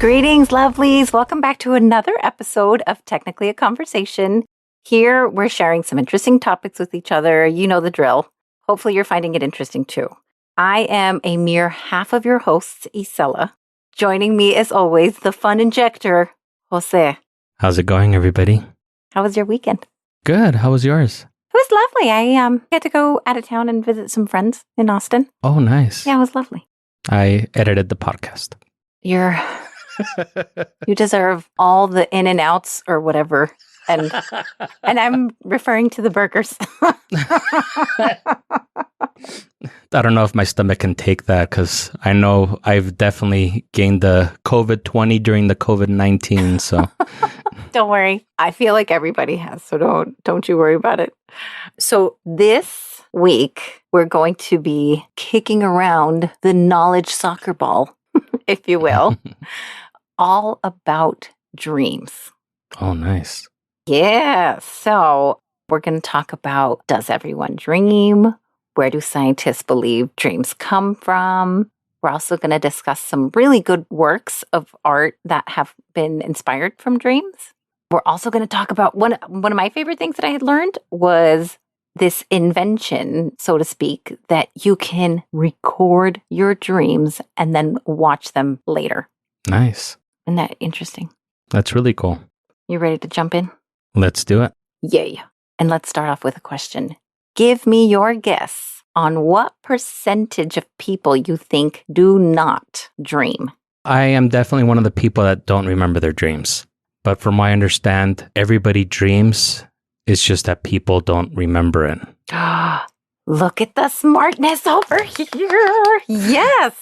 Greetings, lovelies. Welcome back to another episode of Technically a Conversation. Here, we're sharing some interesting topics with each other. You know the drill. Hopefully, you're finding it interesting too. I am a mere half of your host, Isela. Joining me, as always, the fun injector, Jose. How's it going, everybody? How was your weekend? Good. How was yours? It was lovely. I got to go out of town and visit some friends in Austin. Oh, nice. Yeah, it was lovely. I edited the podcast. You deserve all the in and outs or whatever. And I'm referring to the burgers. I don't know if my stomach can take that because I know I've definitely gained the COVID-20 during the COVID-19. So don't worry. I feel like everybody has. So don't you worry about it. So this week, we're going to be kicking around the knowledge soccer ball, if you will, all about dreams. Oh, nice. Yeah. So we're going to talk about, does everyone dream? Where do scientists believe dreams come from? We're also going to discuss some really good works of art that have been inspired from dreams. We're also going to talk about one of my favorite things that I had learned was this invention, so to speak, that you can record your dreams and then watch them later. Nice. Isn't that interesting? That's really cool. You ready to jump in? Let's do it. Yay. And let's start off with a question. Give me your guess on what percentage of people you think do not dream. I am definitely one of the people that don't remember their dreams. But from what I understand, everybody dreams. It's just that people don't remember it. Look at the smartness over here. Yes.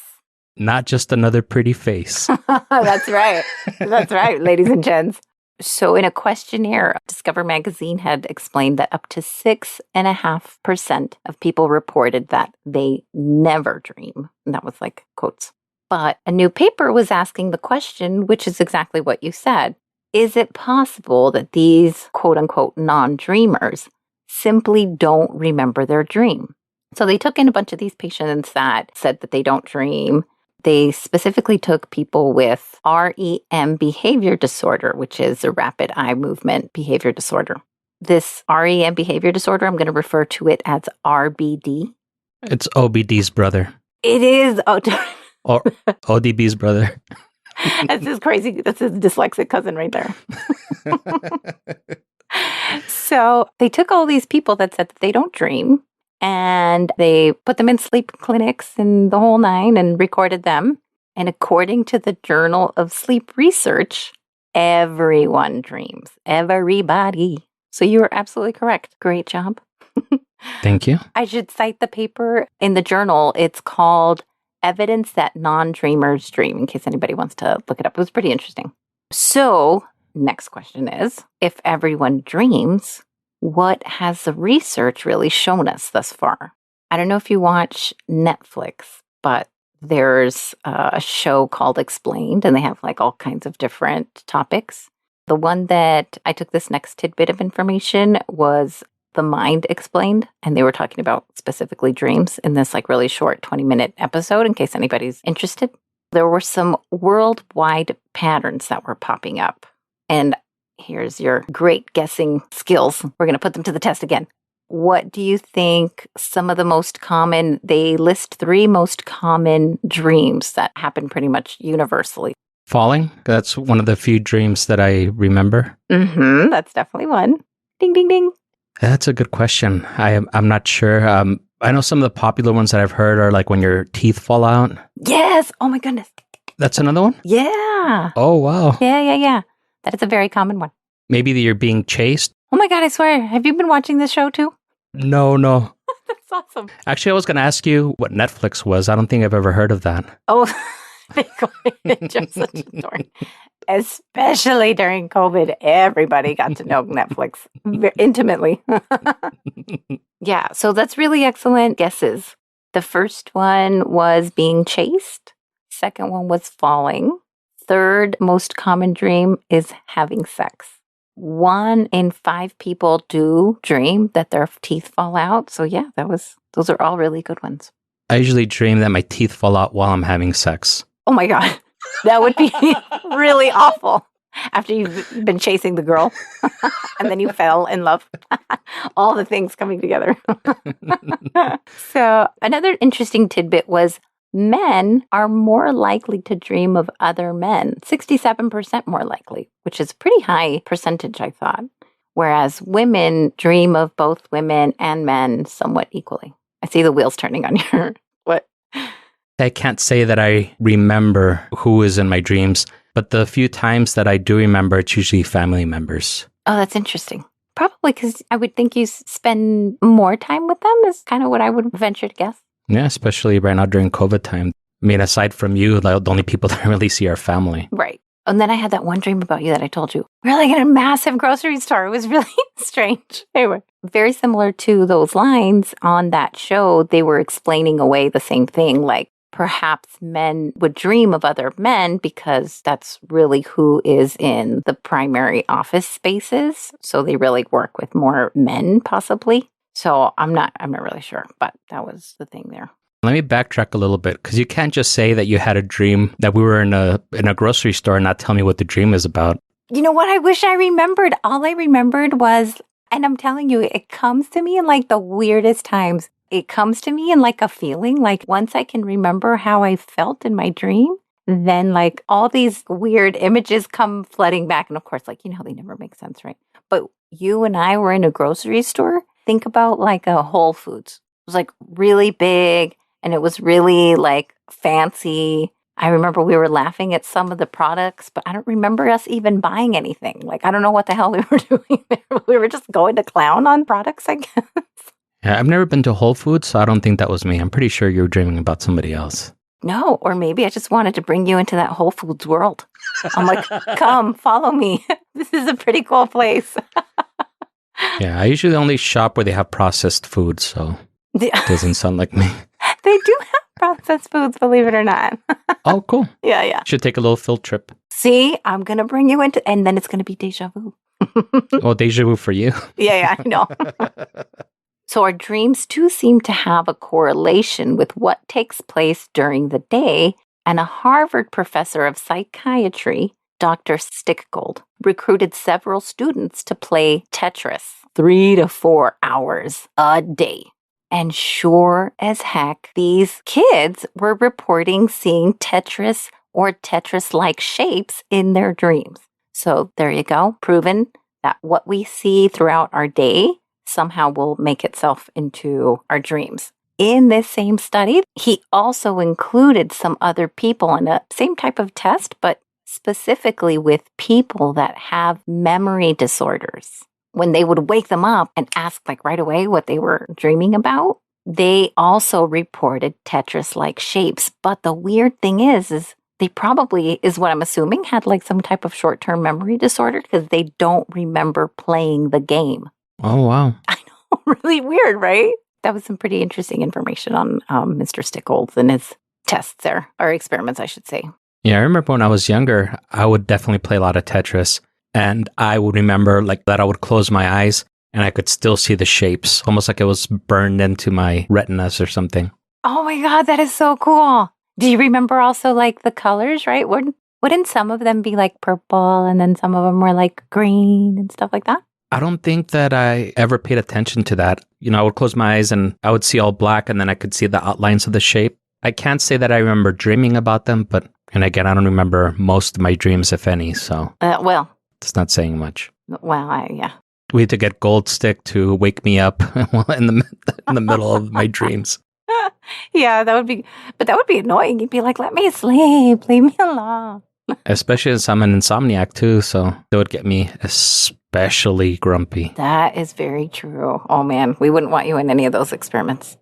Not just another pretty face. That's right. That's right, ladies and gents. So in a questionnaire, Discover Magazine had explained that up to 6.5% of people reported that they never dream. And that was like quotes. But a new paper was asking the question, which is exactly what you said. Is it possible that these quote unquote non-dreamers simply don't remember their dream? So they took in a bunch of these patients that said that they don't dream. They specifically took people with REM behavior disorder, which is a rapid eye movement behavior disorder. This REM behavior disorder, I'm going to refer to it as RBD. It's OBD's brother. It is. Or ODB's brother. That's his crazy, that's his dyslexic cousin right there. So they took all these people that said that they don't dream and they put them in sleep clinics and the whole nine and recorded them. And according to the Journal of Sleep Research, everyone dreams. Everybody. So you were absolutely correct. Great job. Thank you. I should cite the paper in the journal. It's called Evidence That Non-Dreamers Dream, in case anybody wants to look it up. It was pretty interesting. So, next question is, if everyone dreams, what has the research really shown us thus far? I don't know if you watch Netflix, but there's a show called Explained, and they have like all kinds of different topics. The one that I took this next tidbit of information was The Mind Explained, and they were talking about specifically dreams in this like really short 20-minute episode in case anybody's interested. There were some worldwide patterns that were popping up. And here's your great guessing skills. We're going to put them to the test again. What do you think some of the most common, they list 3 most common dreams that happen pretty much universally. Falling? That's one of the few dreams that I remember. That's definitely one. Ding, ding, ding. That's a good question. I'm not sure. I know some of the popular ones that I've heard are like when your teeth fall out. Yes. Oh my goodness. That's another one? Yeah. Oh, wow. Yeah. That is a very common one. Maybe that you're being chased. Oh my God, I swear. Have you been watching this show too? No. That's awesome. Actually, I was going to ask you what Netflix was. I don't think I've ever heard of that. Oh, just such a story. Especially during COVID, everybody got to know Netflix intimately. Yeah, so that's really excellent guesses. The first one was being chased. Second one was falling. Third most common dream is having sex. 1 in 5 people do dream that their teeth fall out. So yeah, those are all really good ones. I usually dream that my teeth fall out while I'm having sex. Oh my God. That would be really awful after you've been chasing the girl and then you fell in love. All the things coming together. So, another interesting tidbit was men are more likely to dream of other men, 67% more likely, which is a pretty high percentage, I thought. Whereas women dream of both women and men somewhat equally. I see the wheels turning on your what? I can't say that I remember who is in my dreams, but the few times that I do remember, it's usually family members. Oh, that's interesting. Probably because I would think you spend more time with them is kind of what I would venture to guess. Yeah, especially right now during COVID time. I mean, aside from you, the only people that I really see are family. Right. And then I had that one dream about you that I told you. We were like in a massive grocery store. It was really strange. Anyway, very similar to those lines on that show, they were explaining away the same thing. Like perhaps men would dream of other men because that's really who is in the primary office spaces. So they really work with more men possibly. So I'm not really sure, but that was the thing there. Let me backtrack a little bit because you can't just say that you had a dream that we were in a grocery store and not tell me what the dream is about. You know what? I wish I remembered. All I remembered was, and I'm telling you, it comes to me in like the weirdest times. It comes to me in like a feeling, like once I can remember how I felt in my dream, then like all these weird images come flooding back. And of course, like, you know how they never make sense, right? But you and I were in a grocery store. Think about like a Whole Foods. It was like really big. And it was really like fancy. I remember we were laughing at some of the products, but I don't remember us even buying anything. Like, I don't know what the hell we were doing there. We were just going to clown on products, I guess. Yeah, I've never been to Whole Foods, so I don't think that was me. I'm pretty sure you were dreaming about somebody else. No, or maybe I just wanted to bring you into that Whole Foods world. I'm like, come, follow me. This is a pretty cool place. Yeah, I usually only shop where they have processed food, so it doesn't sound like me. They do have processed foods, believe it or not. Oh, cool. Yeah. Should take a little field trip. See, I'm going to bring you into, and then it's going to be deja vu. Oh, deja vu for you. Yeah, I know. So our dreams too seem to have a correlation with what takes place during the day. And a Harvard professor of psychiatry, Dr. Stickgold, recruited several students to play Tetris 3 to 4 hours a day. And sure as heck, these kids were reporting seeing Tetris or Tetris-like shapes in their dreams. So there you go, proven that what we see throughout our day somehow will make itself into our dreams. In this same study, he also included some other people in a same type of test, but specifically with people that have memory disorders. When they would wake them up and ask like right away what they were dreaming about, they also reported Tetris-like shapes. But the weird thing is they probably, is what I'm assuming, had like some type of short-term memory disorder because they don't remember playing the game. Oh, wow. I know, really weird, right? That was some pretty interesting information on Mr. Stickgold and his tests there, or experiments, I should say. Yeah, I remember when I was younger, I would definitely play a lot of Tetris. And I would remember like that I would close my eyes and I could still see the shapes, almost like it was burned into my retinas or something. Oh my God, that is so cool. Do you remember also like the colors, right? Wouldn't some of them be like purple and then some of them were like green and stuff like that? I don't think that I ever paid attention to that. You know, I would close my eyes and I would see all black and then I could see the outlines of the shape. I can't say that I remember dreaming about them, but, and again, I don't remember most of my dreams, if any, so. Well. It's not saying much. Well, yeah. We had to get Gold Stick to wake me up in the middle of my dreams. Yeah, that would be annoying. You'd be like, let me sleep, leave me alone. Especially as I'm an insomniac too, so it would get me especially grumpy. That is very true. Oh man, we wouldn't want you in any of those experiments.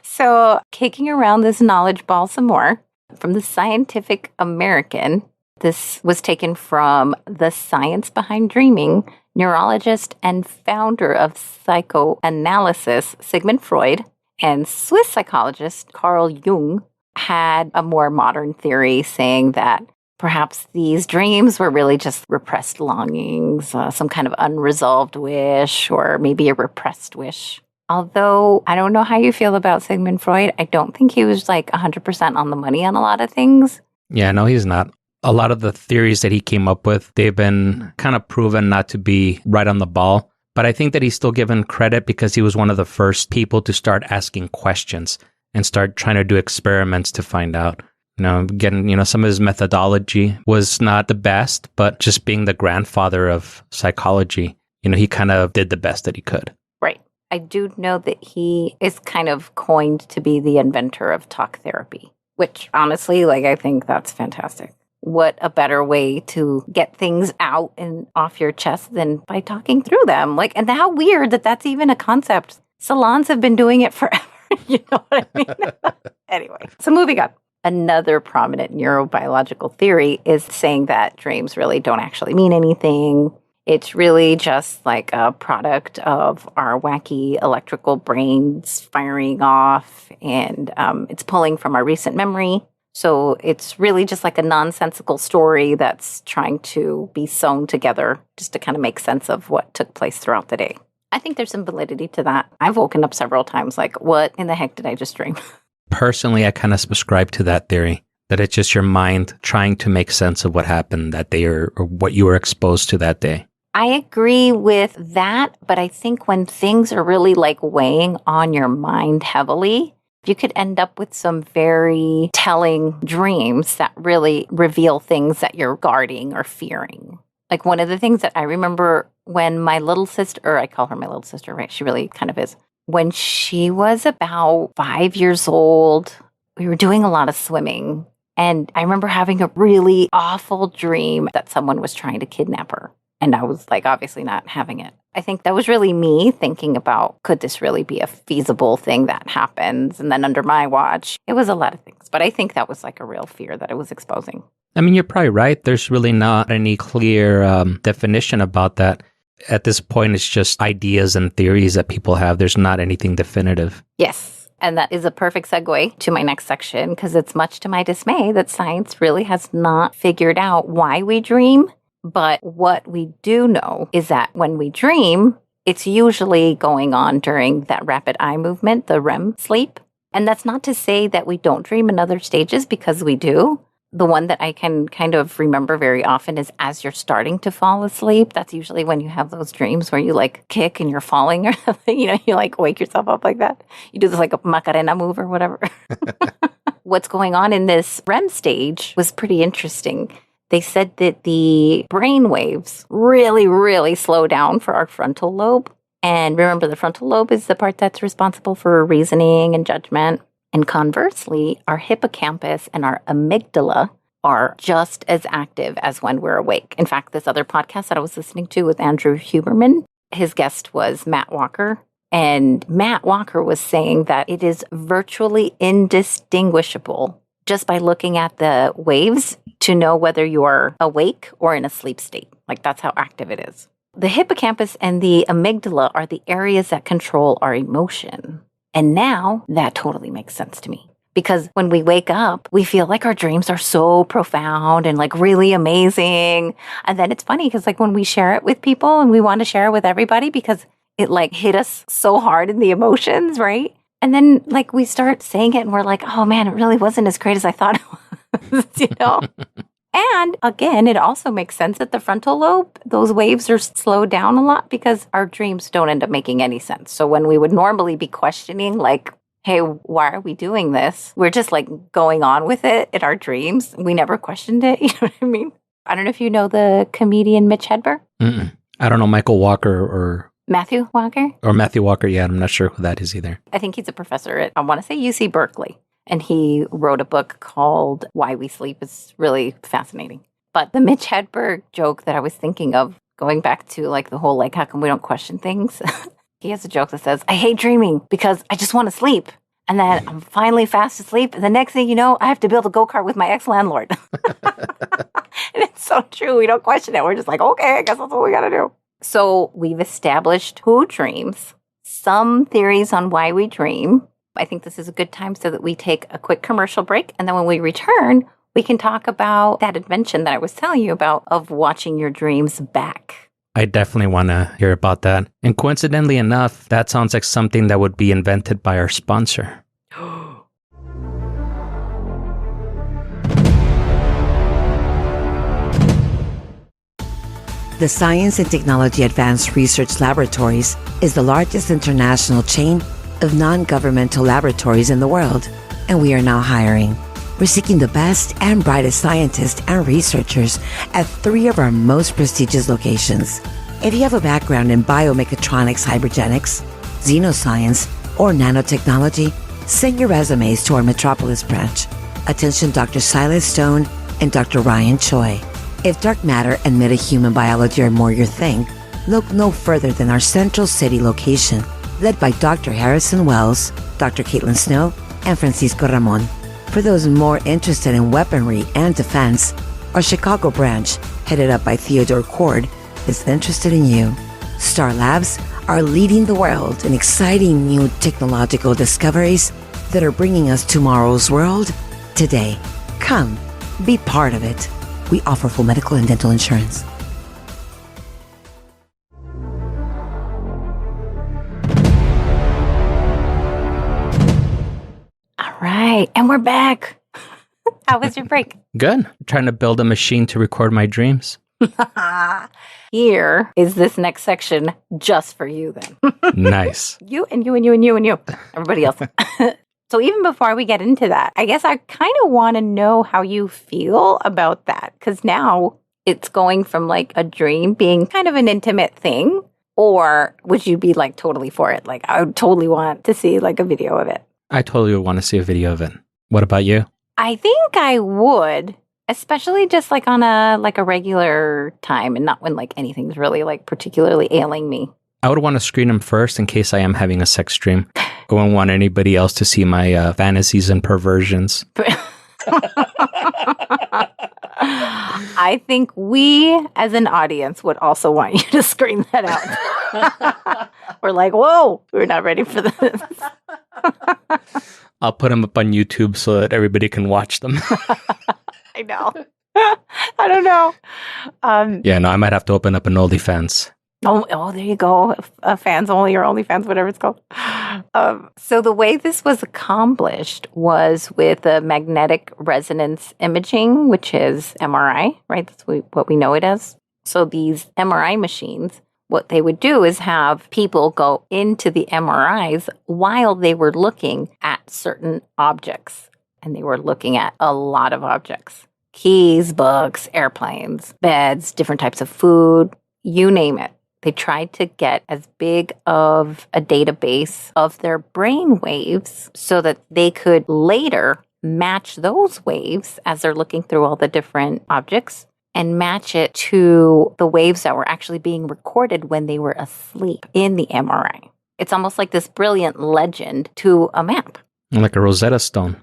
So, kicking around this knowledge ball some more, from the Scientific American, this was taken from The Science Behind Dreaming. Neurologist and founder of psychoanalysis, Sigmund Freud, and Swiss psychologist Carl Jung had a more modern theory saying that perhaps these dreams were really just repressed longings, some kind of unresolved wish, or maybe a repressed wish. Although I don't know how you feel about Sigmund Freud. I don't think he was like 100% on the money on a lot of things. Yeah, no, he's not. A lot of the theories that he came up with, they've been kind of proven not to be right on the ball. But I think that he's still given credit because he was one of the first people to start asking questions and start trying to do experiments to find out. Again, some of his methodology was not the best, but just being the grandfather of psychology, he kind of did the best that he could. Right. I do know that he is kind of coined to be the inventor of talk therapy, which honestly, I think that's fantastic. What a better way to get things out and off your chest than by talking through them. And how weird that that's even a concept. Salons have been doing it forever. You know what I mean? Anyway, so moving on. Another prominent neurobiological theory is saying that dreams really don't actually mean anything. It's really just like a product of our wacky electrical brains firing off, and it's pulling from our recent memory. So it's really just like a nonsensical story that's trying to be sewn together just to kind of make sense of what took place throughout the day. I think there's some validity to that. I've woken up several times what in the heck did I just dream? Personally, I kind of subscribe to that theory, that it's just your mind trying to make sense of what happened that day or what you were exposed to that day. I agree with that, but I think when things are really weighing on your mind heavily, you could end up with some very telling dreams that really reveal things that you're guarding or fearing. One of the things that I remember when my little sister, or I call her my little sister, right? She really kind of is. When she was about 5 years old, we were doing a lot of swimming. And I remember having a really awful dream that someone was trying to kidnap her. And I was obviously not having it. I think that was really me thinking about, could this really be a feasible thing that happens? And then under my watch, it was a lot of things. But I think that was a real fear that it was exposing. I mean, you're probably right. There's really not any clear definition about that. At this point, it's just ideas and theories that people have. There's not anything definitive. Yes. And that is a perfect segue to my next section, because it's much to my dismay that science really has not figured out why we dream. But what we do know is that when we dream, it's usually going on during that rapid eye movement, the REM sleep. And that's not to say that we don't dream in other stages, because we do. The one that I can kind of remember very often is as you're starting to fall asleep. That's usually when you have those dreams where you kick and you're falling or something. You wake yourself up like that. You do this a Macarena move or whatever. What's going on in this REM stage was pretty interesting. They said that the brain waves really, really slow down for our frontal lobe. And remember, the frontal lobe is the part that's responsible for reasoning and judgment. And conversely, our hippocampus and our amygdala are just as active as when we're awake. In fact, this other podcast that I was listening to with Andrew Huberman, his guest was Matt Walker. And Matt Walker was saying that it is virtually indistinguishable just by looking at the waves to know whether you are awake or in a sleep state. That's how active it is. The hippocampus and the amygdala are the areas that control our emotion. And now that totally makes sense to me, because when we wake up, we feel like our dreams are so profound and really amazing. And then it's funny because when we share it with people, and we want to share it with everybody because it hit us so hard in the emotions, right? And then we start saying it and we're oh man, it really wasn't as great as I thought it was, And again, it also makes sense that the frontal lobe, those waves are slowed down a lot because our dreams don't end up making any sense. So when we would normally be questioning, hey, why are we doing this? We're just going on with it in our dreams. We never questioned it. You know what I mean? I don't know if you know the comedian Mitch Hedberg. Mm-mm. I don't know Michael Walker or Matthew Walker. Or Matthew Walker. Yeah, I'm not sure who that is either. I think he's a professor at, I want to say, UC Berkeley. And he wrote a book called Why We Sleep. It's really fascinating. But the Mitch Hedberg joke that I was thinking of, going back to the whole how come we don't question things? He has a joke that says, I hate dreaming because I just want to sleep. And then I'm finally fast asleep. And the next thing you know, I have to build a go-kart with my ex-landlord. And it's so true. We don't question it. We're just okay, I guess that's what we got to do. So we've established who dreams, some theories on why we dream. I think this is a good time so that we take a quick commercial break. And then when we return, we can talk about that invention that I was telling you about of watching your dreams back. I definitely want to hear about that. And coincidentally enough, that sounds like something that would be invented by our sponsor. The Science and Technology Advanced Research Laboratories is the largest international chain of non-governmental laboratories in the world, and we are now hiring. We're seeking the best and brightest scientists and researchers at 3 of our most prestigious locations. If you have a background in biomechatronics, hypergenics, xenoscience, or nanotechnology, send your resumes to our Metropolis branch. Attention Dr. Silas Stone and Dr. Ryan Choi. If dark matter and metahuman biology are more your thing, look no further than our Central City location, led by Dr. Harrison Wells, Dr. Caitlin Snow, and Francisco Ramon. For those more interested in weaponry and defense, our Chicago branch, headed up by Theodore Cord, is interested in you. Star Labs are leading the world in exciting new technological discoveries that are bringing us tomorrow's world today. Come, be part of it. We offer full medical and dental insurance. All right. And we're back. How was your break? Good. Trying to build a machine to record my dreams. Here is this next section just for you then. Nice. You and you and you and you and you. Everybody else. So even before we get into that, I guess I kind of want to know how you feel about that. Because now it's going from like a dream being kind of an intimate thing. Or would you be like totally for it? Like I would totally want to see like a video of it. I totally would want to see a video of it. What about you? I think I would, especially just like on a regular time and not when like anything's really like particularly ailing me. I would want to screen them first in case I am having a sex dream. I wouldn't want anybody else to see my fantasies and perversions. I think we as an audience would also want you to screen that out. We're like, whoa, we're not ready for this. I'll put them up on YouTube so that everybody can watch them. I know. I don't know. Yeah, no, I might have to open up an OnlyFans. Oh, there you go. Fans only or OnlyFans, whatever it's called. So the way this was accomplished was with a magnetic resonance imaging, which is MRI, right? That's what we know it as. So these MRI machines, what they would do is have people go into the MRIs while they were looking at certain objects. And they were looking at a lot of objects. Keys, books, airplanes, beds, different types of food, you name it. They tried to get as big of a database of their brain waves so that they could later match those waves as they're looking through all the different objects and match it to the waves that were actually being recorded when they were asleep in the MRI. It's almost like this brilliant legend to a map. Like a Rosetta Stone.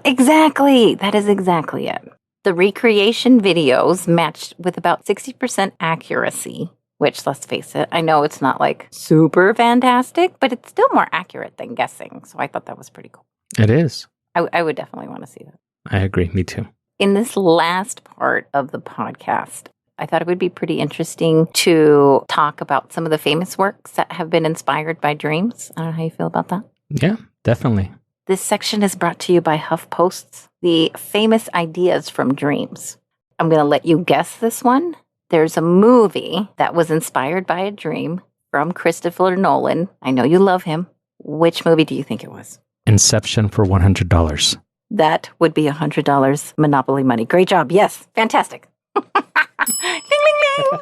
Exactly. That is exactly it. The recreation videos matched with about 60% accuracy, which, let's face it, I know it's not like super fantastic, but it's still more accurate than guessing. So I thought that was pretty cool. It is. I would definitely want to see that. I agree. Me too. In this last part of the podcast, I thought it would be pretty interesting to talk about some of the famous works that have been inspired by dreams. I don't know how you feel about that. Yeah, definitely. This section is brought to you by HuffPosts, the famous ideas from dreams. I'm going to let you guess this one. There's a movie that was inspired by a dream from Christopher Nolan. I know you love him. Which movie do you think it was? Inception for $100. That would be $100 Monopoly money. Great job. Yes. Fantastic. Ding,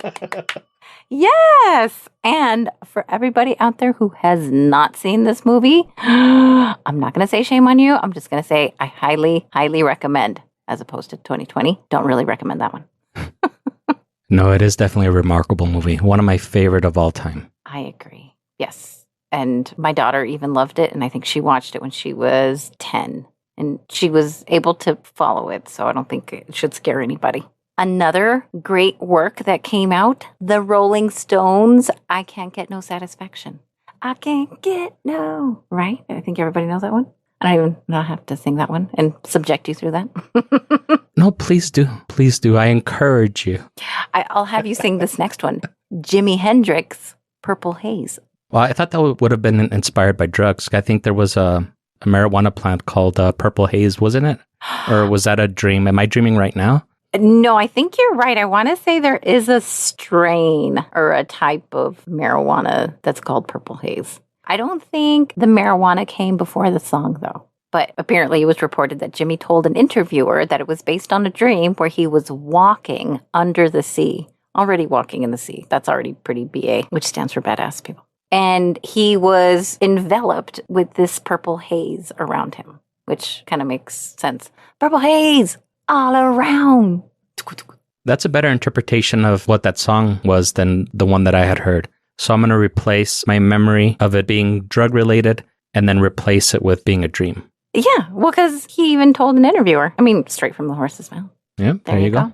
ding, ding. Yes. And for everybody out there who has not seen this movie, I'm not going to say shame on you. I'm just going to say I highly, highly recommend, as opposed to 2020. Don't really recommend that one. No, it is definitely a remarkable movie. One of my favorite of all time. I agree. Yes. And my daughter even loved it. And I think she watched it when she was 10. And she was able to follow it. So I don't think it should scare anybody. Another great work that came out, The Rolling Stones, I Can't Get No Satisfaction. I can't get no. Right? I think everybody knows that one. I don't even not have to sing that one and subject you through that. No, please do. Please do. I encourage you. I'll have you sing this next one. Jimi Hendrix, Purple Haze. Well, I thought that would have been inspired by drugs. I think there was a marijuana plant called Purple Haze, wasn't it? Or was that a dream? Am I dreaming right now? No, I think you're right. I want to say there is a strain or a type of marijuana that's called Purple Haze. I don't think the marijuana came before the song, though. But apparently it was reported that Jimmy told an interviewer that it was based on a dream where he was walking under the sea. Already walking in the sea. That's already pretty BA, which stands for badass people. And he was enveloped with this purple haze around him, which kind of makes sense. Purple haze all around. That's a better interpretation of what that song was than the one that I had heard. So I'm going to replace my memory of it being drug related and then replace it with being a dream. Yeah, well, because he even told an interviewer. I mean, straight from the horse's mouth. Yeah, there you go.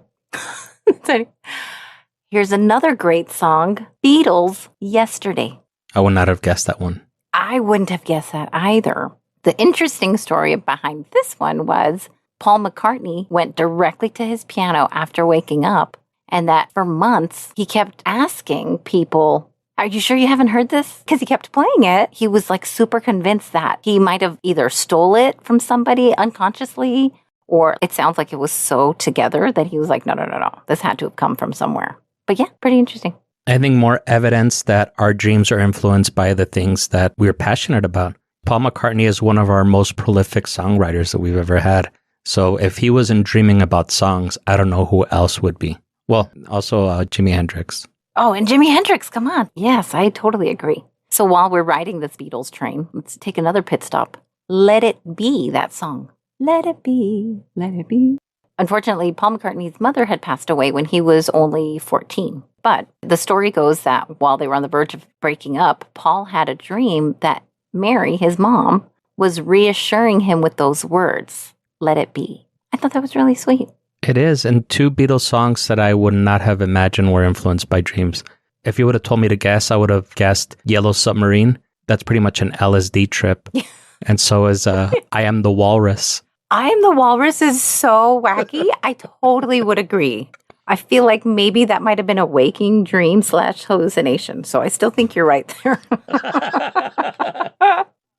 Here's another great song, Beatles, Yesterday. I would not have guessed that one. I wouldn't have guessed that either. The interesting story behind this one was Paul McCartney went directly to his piano after waking up, and that for months he kept asking people, "Are you sure you haven't heard this?" Because he kept playing it. He was like super convinced that he might have either stole it from somebody unconsciously, or it sounds like it was so together that he was like, no. This had to have come from somewhere. But yeah, pretty interesting. I think more evidence that our dreams are influenced by the things that we're passionate about. Paul McCartney is one of our most prolific songwriters that we've ever had. So if he wasn't dreaming about songs, I don't know who else would be. Well, also Jimi Hendrix. Oh, and Jimi Hendrix, come on. Yes, I totally agree. So while we're riding this Beatles train, let's take another pit stop. Let It Be, that song. Let it be, let it be. Unfortunately, Paul McCartney's mother had passed away when he was only 14. But the story goes that while they were on the verge of breaking up, Paul had a dream that Mary, his mom, was reassuring him with those words, let it be. I thought that was really sweet. It is, and two Beatles songs that I would not have imagined were influenced by dreams. If you would have told me to guess, I would have guessed Yellow Submarine. That's pretty much an LSD trip. And so is I Am the Walrus. I Am the Walrus is so wacky. I totally would agree. I feel like maybe that might have been a waking dream / hallucination. So I still think you're right there.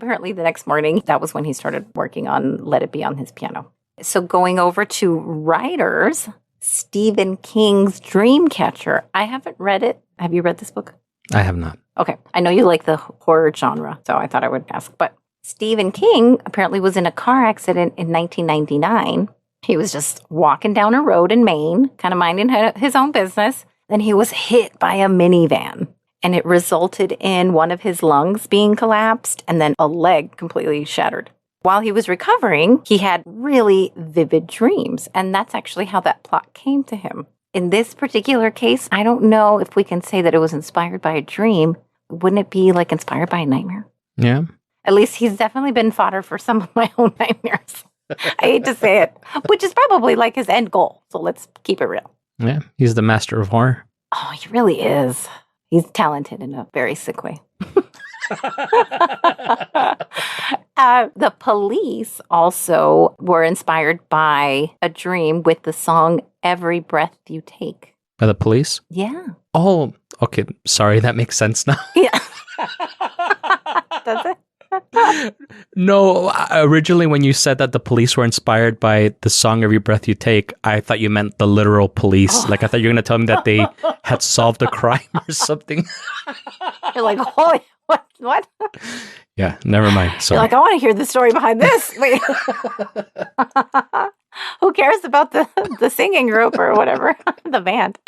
Apparently the next morning, that was when he started working on Let It Be on his piano. So going over to writers, Stephen King's Dreamcatcher. I haven't read it. Have you read this book? I have not. Okay. I know you like the horror genre, so I thought I would ask. But Stephen King apparently was in a car accident in 1999. He was just walking down a road in Maine, kind of minding his own business. Then he was hit by a minivan, and it resulted in one of his lungs being collapsed and then a leg completely shattered. While he was recovering, he had really vivid dreams, and that's actually how that plot came to him. In this particular case, I don't know if we can say that it was inspired by a dream. Wouldn't it be like inspired by a nightmare? Yeah. At least he's definitely been fodder for some of my own nightmares. I hate to say it, which is probably like his end goal. So let's keep it real. Yeah, he's the master of horror. Oh, he really is. He's talented in a very sick way. The Police also were inspired by a dream with the song Every Breath You Take. By the Police? Yeah. Oh, okay. Sorry, that makes sense now. Yeah. Does it? No, originally when you said that the Police were inspired by the song Every Breath You Take, I thought you meant the literal police. Oh. Like I thought you were going to tell me that they had solved a crime or something. You're like, holy, what? Yeah, never mind. Sorry. You're like, I want to hear the story behind this. Wait. Who cares about the singing group or whatever, the band?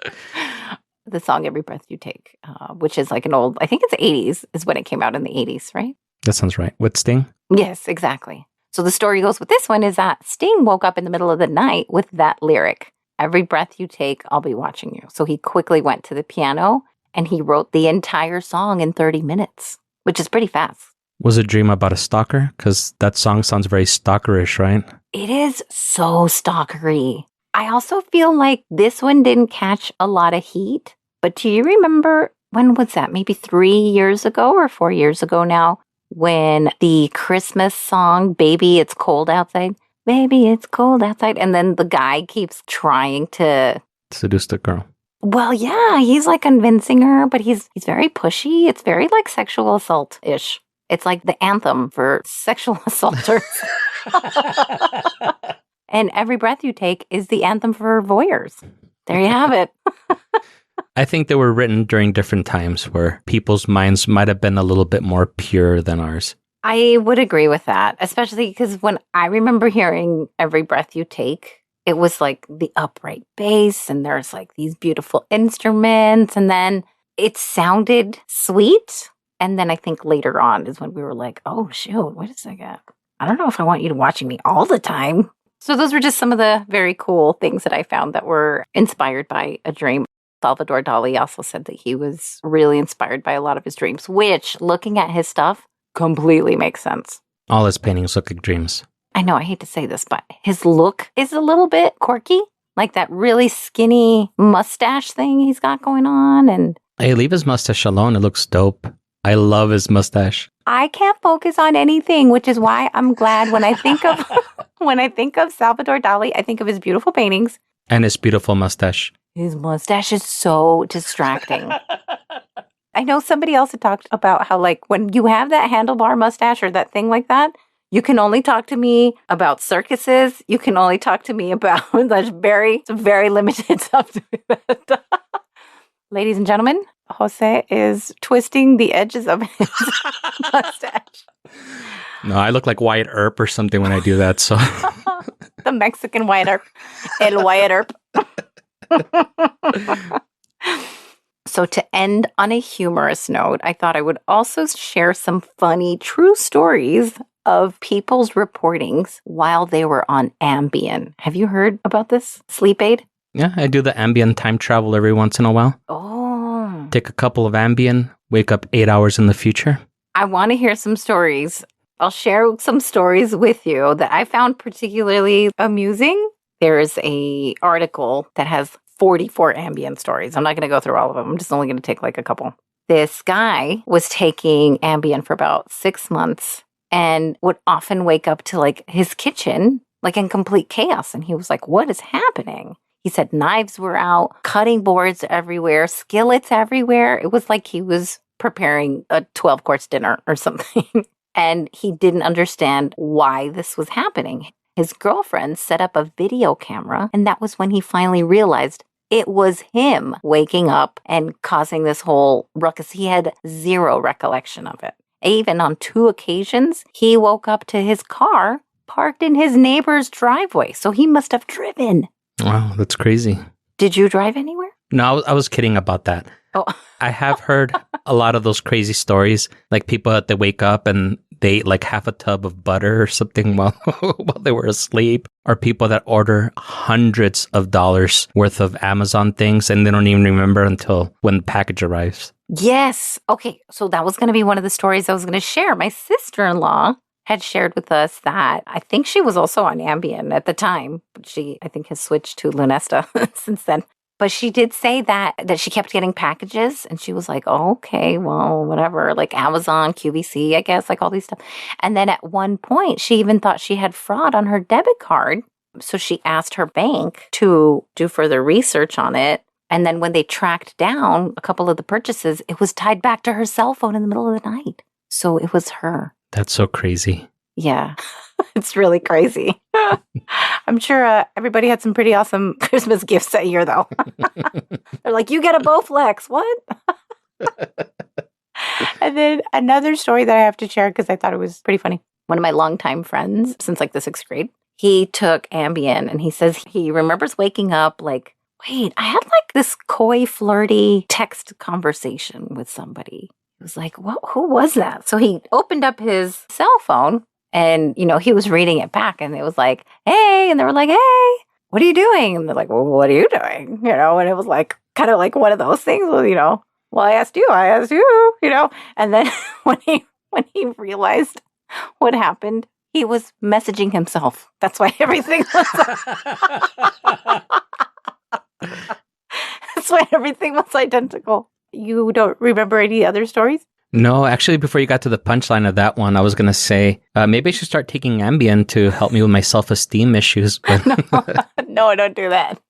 The song Every Breath You Take, which is like an old, I think it's 80s, is when it came out in the 80s, right? That sounds right. With Sting? Yes, exactly. So the story goes with this one is that Sting woke up in the middle of the night with that lyric, Every breath you take, I'll be watching you. So he quickly went to the piano and he wrote the entire song in 30 minutes, which is pretty fast. Was it a dream about a stalker? Because that song sounds very stalkerish, right? It is so stalkery. I also feel like this one didn't catch a lot of heat. But do you remember, when was that? Maybe 3 years ago or 4 years ago now? When the Christmas song, Baby, It's Cold Outside, Baby, It's Cold Outside, and then the guy keeps trying to seduce the girl. Well, yeah, he's like convincing her, but he's very pushy. It's very like sexual assault-ish. It's like the anthem for sexual assaulters. And Every Breath You Take is the anthem for voyeurs. There you have it. I think they were written during different times where people's minds might have been a little bit more pure than ours. I would agree with that, especially because when I remember hearing Every Breath You Take, it was like the upright bass and there's like these beautiful instruments and then it sounded sweet. And then I think later on is when we were like, oh, shoot, wait a second. I don't know if I want you watching me all the time. So those were just some of the very cool things that I found that were inspired by a dream. Salvador Dali also said that he was really inspired by a lot of his dreams, which, looking at his stuff, completely makes sense. All his paintings look like dreams. I know, I hate to say this, but his look is a little bit quirky. Like that really skinny mustache thing he's got going on. And Hey, leave his mustache alone. It looks dope. I love his mustache. I can't focus on anything, which is why I'm glad when I think of when I think of Salvador Dali, I think of his beautiful paintings. And his beautiful mustache. His mustache is so distracting. I know somebody else had talked about how, like, when you have that handlebar mustache or that thing like that, you can only talk to me about circuses. You can only talk to me about that's very limited subject. Ladies and gentlemen, Jose is twisting the edges of his mustache. No, I look like Wyatt Earp or something when I do that. So The Mexican Wyatt Earp. El Wyatt Earp. So to end on a humorous note, I thought I would also share some funny true stories of people's reportings while they were on Ambien. Have you heard about this sleep aid? yeah, I do the Ambien time travel every once in a while. Oh. Take a couple of Ambien, wake up 8 hours in the future. I want to hear some stories. I'll share some stories with you that I found particularly amusing. There's a article that has 44 Ambien stories. I'm not going to go through all of them. I'm just only going to take like a couple. This guy was taking Ambien for about 6 months and would often wake up to like his kitchen, like in complete chaos. And he was like, what is happening? He said knives were out, cutting boards everywhere, skillets everywhere. It was like he was preparing a 12-course dinner or something. And he didn't understand why this was happening. His girlfriend set up a video camera, and that was when he finally realized it was him waking up and causing this whole ruckus. He had zero recollection of it. Even on 2 occasions, he woke up to his car parked in his neighbor's driveway. So he must have driven. Wow, that's crazy. Did you drive anywhere? No, I was kidding about that. Oh, I have heard a lot of those crazy stories, like people that they wake up and they ate like half a tub of butter or something while they were asleep, or people that order hundreds of dollars worth of Amazon things and they don't even remember until when the package arrives. yes. Okay, so that was going to be one of the stories I was going to share. My sister-in-law had shared with us that I think she was also on Ambien at the time, but she, I think, has switched to Lunesta since then. But she did say that she kept getting packages and she was like, oh, okay, well, whatever, like Amazon, QVC, I guess, like all these stuff. And then at one point, she even thought she had fraud on her debit card. So she asked her bank to do further research on it. And then when they tracked down a couple of the purchases, it was tied back to her cell phone in the middle of the night. So it was her. That's so crazy. Yeah, it's really crazy. I'm sure everybody had some pretty awesome Christmas gifts that year, though. They're like, you get a Bowflex. What? And then another story that I have to share because I thought it was pretty funny. One of my longtime friends since like the 6th grade, he took Ambien and he says he remembers waking up like, wait, I had like this coy, flirty text conversation with somebody. He was like, what? Who was that? So he opened up his cell phone and, you know, he was reading it back and it was like, hey, and they were like, hey, what are you doing? And they're like, well, what are you doing? You know, and it was like, kind of like one of those things, you know, well, I asked you, you know, and then when he realized what happened, he was messaging himself. That's why everything was, that's why everything was identical. You don't remember any other stories? No, actually, before you got to the punchline of that one, I was going to say maybe I should start taking Ambien to help me with my self-esteem issues. But No, don't do that.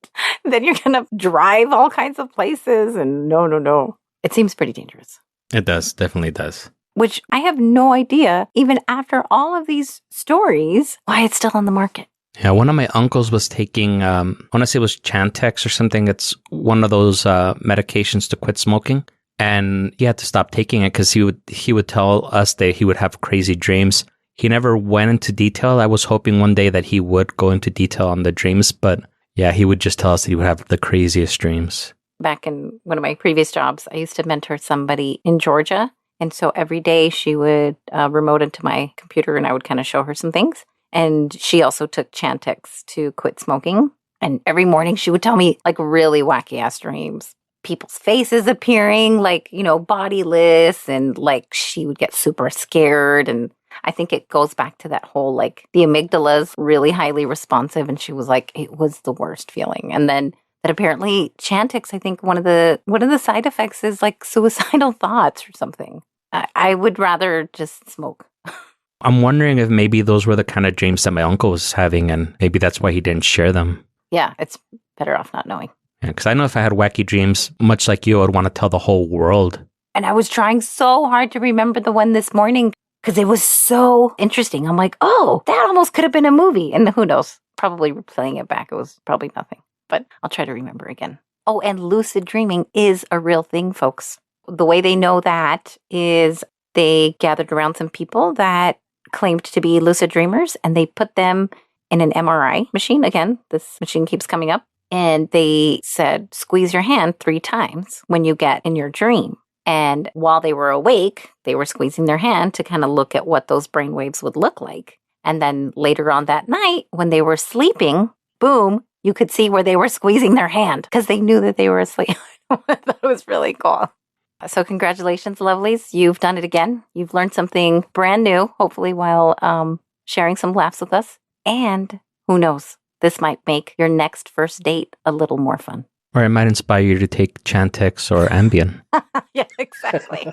Then you're going to drive all kinds of places. And no. It seems pretty dangerous. It does. Definitely does. Which I have no idea, even after all of these stories, why it's still on the market. Yeah, one of my uncles was taking, I want to say it was Chantix or something. It's one of those medications to quit smoking. And he had to stop taking it because he would tell us that he would have crazy dreams. He never went into detail. I was hoping one day that he would go into detail on the dreams. But yeah, he would just tell us that he would have the craziest dreams. Back in one of my previous jobs, I used to mentor somebody in Georgia. And so every day she would remote into my computer and I would kind of show her some things. And she also took Chantix to quit smoking. And every morning she would tell me like really wacky ass dreams. People's faces appearing like, bodiless, and like she would get super scared. And I think it goes back to that whole like the amygdala's really highly responsive. And she was like, it was the worst feeling. And then that apparently Chantix, I think one of the side effects is like suicidal thoughts or something. I would rather just smoke. I'm wondering if maybe those were the kind of dreams that my uncle was having, and maybe that's why he didn't share them. Yeah, it's better off not knowing. Yeah, because I know if I had wacky dreams, much like you, I would want to tell the whole world. And I was trying so hard to remember the one this morning because it was so interesting. I'm like, oh, that almost could have been a movie. And who knows? Probably replaying it back, it was probably nothing. But I'll try to remember again. Oh, and lucid dreaming is a real thing, folks. The way they know that is they gathered around some people that claimed to be lucid dreamers, and they put them in an MRI machine. Again, this machine keeps coming up. And they said, squeeze your hand 3 times when you get in your dream. And while they were awake, they were squeezing their hand to kind of look at what those brain waves would look like. And then later on that night, when they were sleeping, boom, you could see where they were squeezing their hand because they knew that they were asleep. That was really cool. So congratulations, lovelies. You've done it again. You've learned something brand new, hopefully while sharing some laughs with us. And who knows? This might make your next first date a little more fun. Or it might inspire you to take Chantix or Ambien. Yeah, exactly.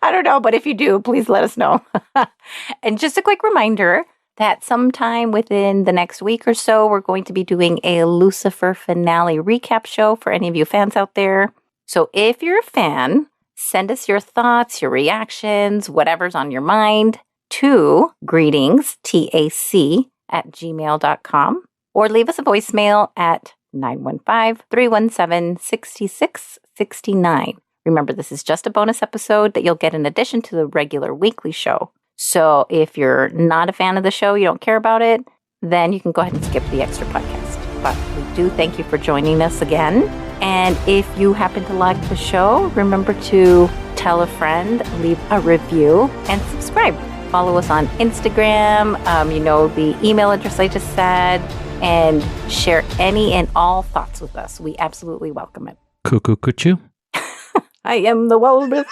I don't know, but if you do, please let us know. And just a quick reminder that sometime within the next week or so, we're going to be doing a Lucifer finale recap show for any of you fans out there. So if you're a fan, send us your thoughts, your reactions, whatever's on your mind to greetings@gmail.com, or leave us a voicemail at 915-317-6669. Remember, this is just a bonus episode that you'll get in addition to the regular weekly show. So if you're not a fan of the show, you don't care about it, then you can go ahead and skip the extra podcast. But we do thank you for joining us again. And if you happen to like the show, remember to tell a friend, leave a review, and subscribe. Follow us on Instagram, the email address I just said, and share any and all thoughts with us. We absolutely welcome it. Cuckoo, cuckoo. I am the walrus.